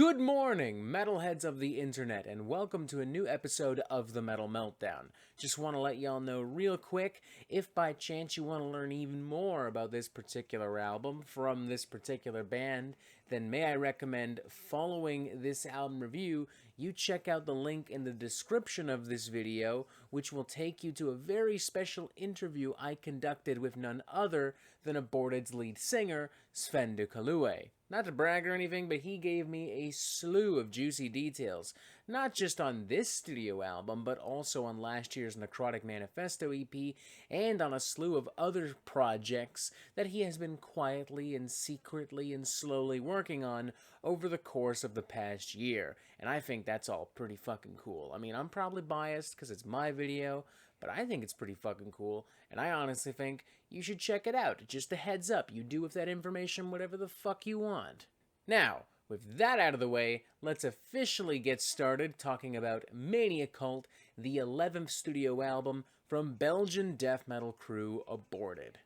Good morning, metalheads of the internet, and welcome to a new episode of the Metal Meltdown. Just want to let y'all know real quick, if by chance you want to learn even more about this particular album from this particular band, then may I recommend following this album review, you check out the link in the description of this video, which will take you to a very special interview I conducted with none other than Aborted's lead singer, Sven de Kalue. Not to brag or anything, but he gave me a slew of juicy details, not just on this studio album, but also on last year's Necrotic Manifesto EP, and on a slew of other projects that he has been quietly and secretly and slowly working on over the course of the past year. And I think that's all pretty fucking cool. I mean, I'm probably biased because it's my video, but I think it's pretty fucking cool, and I honestly think you should check it out. Just a heads up, you do with that information whatever the fuck you want. Now, with that out of the way, let's officially get started talking about ManiaCult, the 11th studio album from Belgian death metal crew Aborted.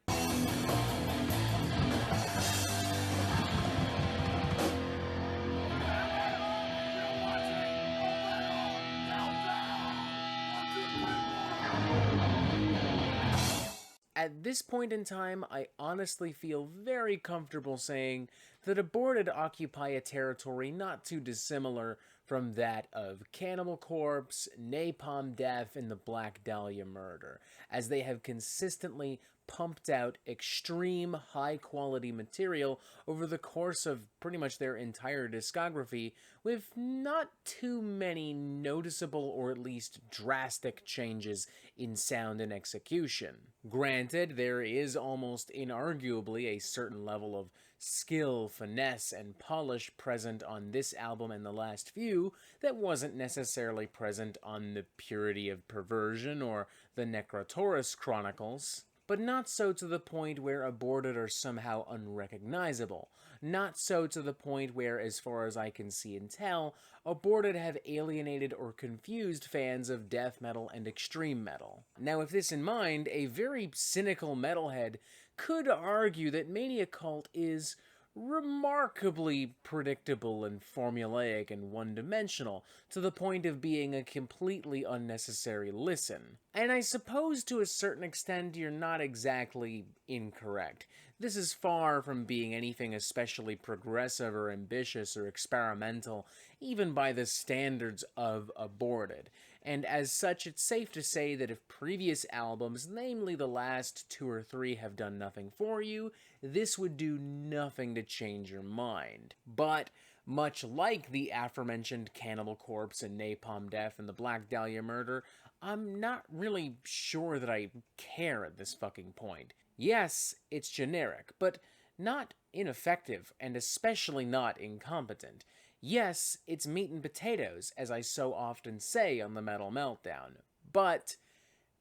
At this point in time, I honestly feel very comfortable saying that Aborted occupy a territory not too dissimilar from that of Cannibal Corpse, Napalm Death, and the Black Dahlia Murder, as they have consistently pumped out extreme high-quality material over the course of pretty much their entire discography, with not too many noticeable or at least drastic changes in sound and execution. Granted, there is almost inarguably a certain level of skill, finesse, and polish present on this album and the last few that wasn't necessarily present on the Purity of Perversion or the Necrotaurus Chronicles. But not so to the point where Aborted are somehow unrecognizable. Not so to the point where, as far as I can see and tell, Aborted have alienated or confused fans of death metal and extreme metal. Now, with this in mind, a very cynical metalhead could argue that ManiaCult is remarkably predictable and formulaic and one-dimensional, to the point of being a completely unnecessary listen. And I suppose to a certain extent you're not exactly incorrect. This is far from being anything especially progressive or ambitious or experimental, even by the standards of Aborted. And as such, it's safe to say that if previous albums, namely the last 2 or 3, have done nothing for you, this would do nothing to change your mind. But much like the aforementioned Cannibal Corpse and Napalm Death and the Black Dahlia Murder, I'm not really sure that I care at this fucking point. Yes, it's generic, but not ineffective, and especially not incompetent. Yes, it's meat and potatoes, as I so often say on the Metal Meltdown, but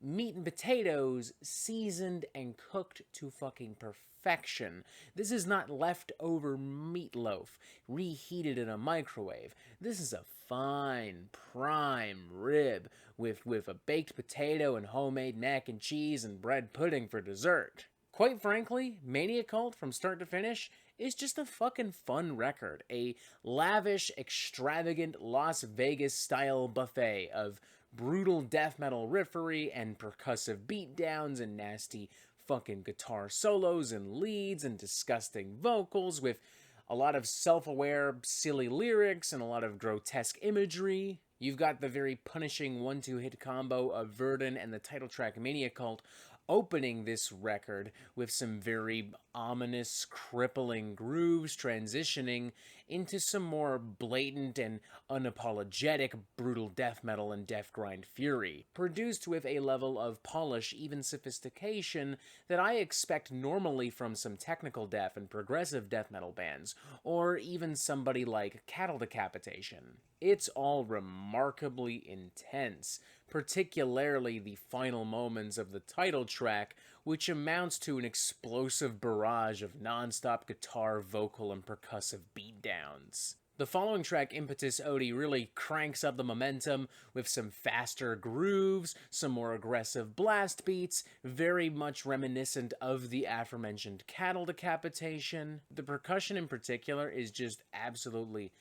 meat and potatoes seasoned and cooked to fucking perfection. This is not leftover meatloaf reheated in a microwave. This is a fine, prime rib with a baked potato and homemade mac and cheese and bread pudding for dessert. Quite frankly, ManiaCult from start to finish is just a fucking fun record. A lavish, extravagant Las Vegas-style buffet of brutal death metal riffery and percussive beatdowns and nasty fucking guitar solos and leads and disgusting vocals with a lot of self-aware, silly lyrics and a lot of grotesque imagery. You've got the very punishing 1-2 hit combo of Verdun and the title track ManiaCult opening this record with some very ominous, crippling grooves transitioning into some more blatant and unapologetic brutal death metal and Deathgrind fury, produced with a level of polish, even sophistication, that I expect normally from some technical death and progressive death metal bands, or even somebody like Cattle Decapitation. It's all remarkably intense, particularly the final moments of the title track, which amounts to an explosive barrage of non-stop guitar, vocal, and percussive beatdowns. The following track, Impetus Odi, really cranks up the momentum with some faster grooves, some more aggressive blast beats, very much reminiscent of the aforementioned Cattle Decapitation. The percussion in particular is just absolutely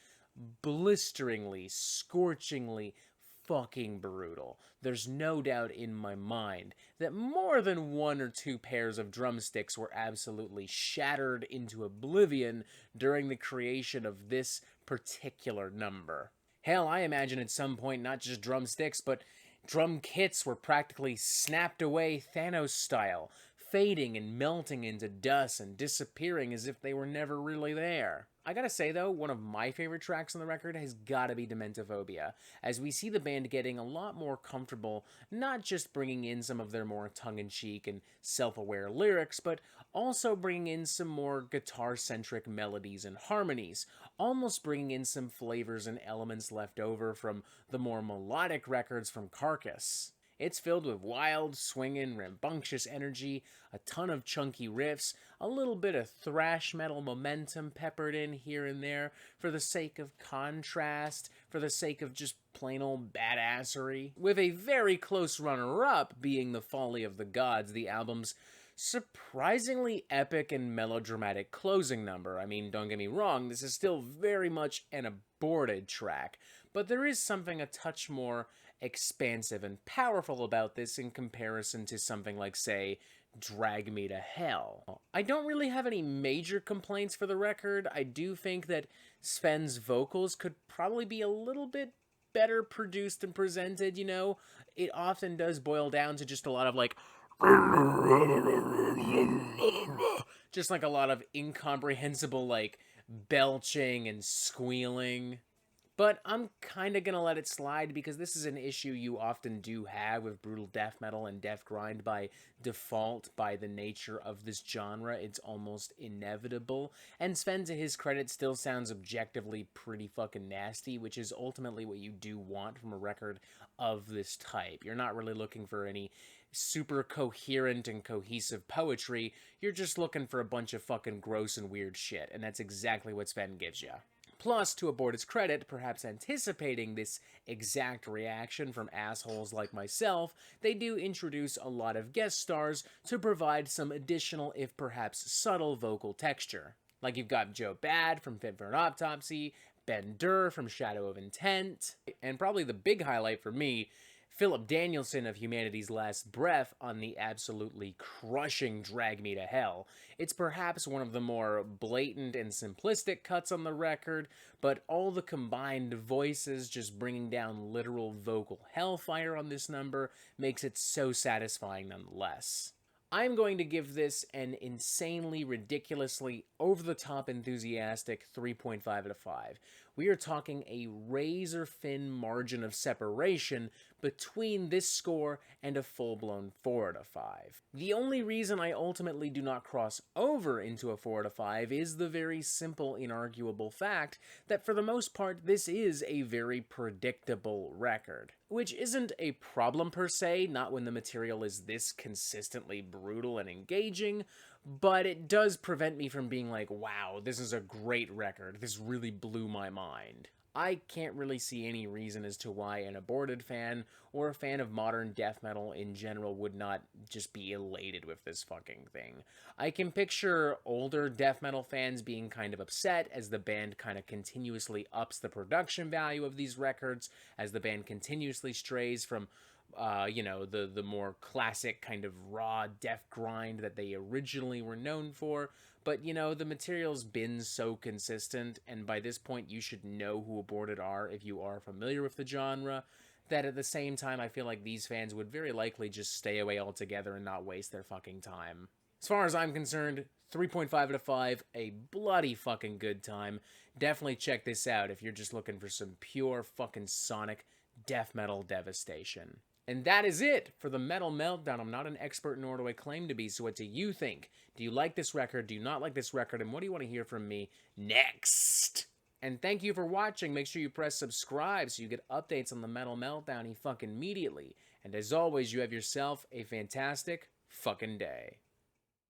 blisteringly, scorchingly fucking brutal. There's no doubt in my mind that more than one or two pairs of drumsticks were absolutely shattered into oblivion during the creation of this particular number. Hell, I imagine at some point not just drumsticks, but drum kits were practically snapped away Thanos style, fading and melting into dust and disappearing as if they were never really there. I gotta say though, one of my favorite tracks on the record has gotta be Dementophobia, as we see the band getting a lot more comfortable, not just bringing in some of their more tongue-in-cheek and self-aware lyrics, but also bringing in some more guitar-centric melodies and harmonies, almost bringing in some flavors and elements left over from the more melodic records from Carcass. It's filled with wild, swinging, rambunctious energy, a ton of chunky riffs, a little bit of thrash metal momentum peppered in here and there for the sake of contrast, for the sake of just plain old badassery, with a very close runner-up being The Folly of the Gods, the album's surprisingly epic and melodramatic closing number. I mean, don't get me wrong, this is still very much an aborted track, but there is something a touch more expansive and powerful about this in comparison to something like, say, Drag Me to Hell. I don't really have any major complaints for the record. I do think that Sven's vocals could probably be a little bit better produced and presented, you know? It often does boil down to just a lot of, like, just like a lot of incomprehensible, like, belching and squealing. But I'm kind of going to let it slide because this is an issue you often do have with brutal death metal and Deathgrind by default. By the nature of this genre, it's almost inevitable. And Sven, to his credit, still sounds objectively pretty fucking nasty, which is ultimately what you do want from a record of this type. You're not really looking for any super coherent and cohesive poetry. You're just looking for a bunch of fucking gross and weird shit, and that's exactly what Sven gives you. Plus, to Aborted's credit, perhaps anticipating this exact reaction from assholes like myself, they do introduce a lot of guest stars to provide some additional, if perhaps subtle, vocal texture. Like you've got Joe Bad from Fit for an Autopsy, Ben Durr from Shadow of Intent, and probably the big highlight for me, Philip Danielson of Humanity's Last Breath on the absolutely crushing Drag Me to Hell. It's perhaps one of the more blatant and simplistic cuts on the record, but all the combined voices just bringing down literal vocal hellfire on this number makes it so satisfying nonetheless. I'm going to give this an insanely, ridiculously, over-the-top enthusiastic 3.5 out of 5. We are talking a razor-thin margin of separation between this score and a full-blown 4 out of 5. The only reason I ultimately do not cross over into a 4 out of 5 is the very simple, inarguable fact that for the most part, this is a very predictable record. Which isn't a problem per se, not when the material is this consistently brutal and engaging, but it does prevent me from being like, wow, this is a great record, this really blew my mind. I can't really see any reason as to why an Aborted fan, or a fan of modern death metal in general, would not just be elated with this fucking thing. I can picture older death metal fans being kind of upset as the band kind of continuously ups the production value of these records, as the band continuously strays from the more classic kind of raw death grind that they originally were known for. But, the material's been so consistent, and by this point you should know who Aborted are if you are familiar with the genre, that at the same time I feel like these fans would very likely just stay away altogether and not waste their fucking time. As far as I'm concerned, 3.5 out of 5, a bloody fucking good time. Definitely check this out if you're just looking for some pure fucking sonic death metal devastation. And that is it for the Metal Meltdown. I'm not an expert, nor do I claim to be, so what do you think? Do you like this record? Do you not like this record? And what do you want to hear from me next? And thank you for watching. Make sure you press subscribe so you get updates on the Metal Meltdown fucking immediately. And as always, you have yourself a fantastic fucking day.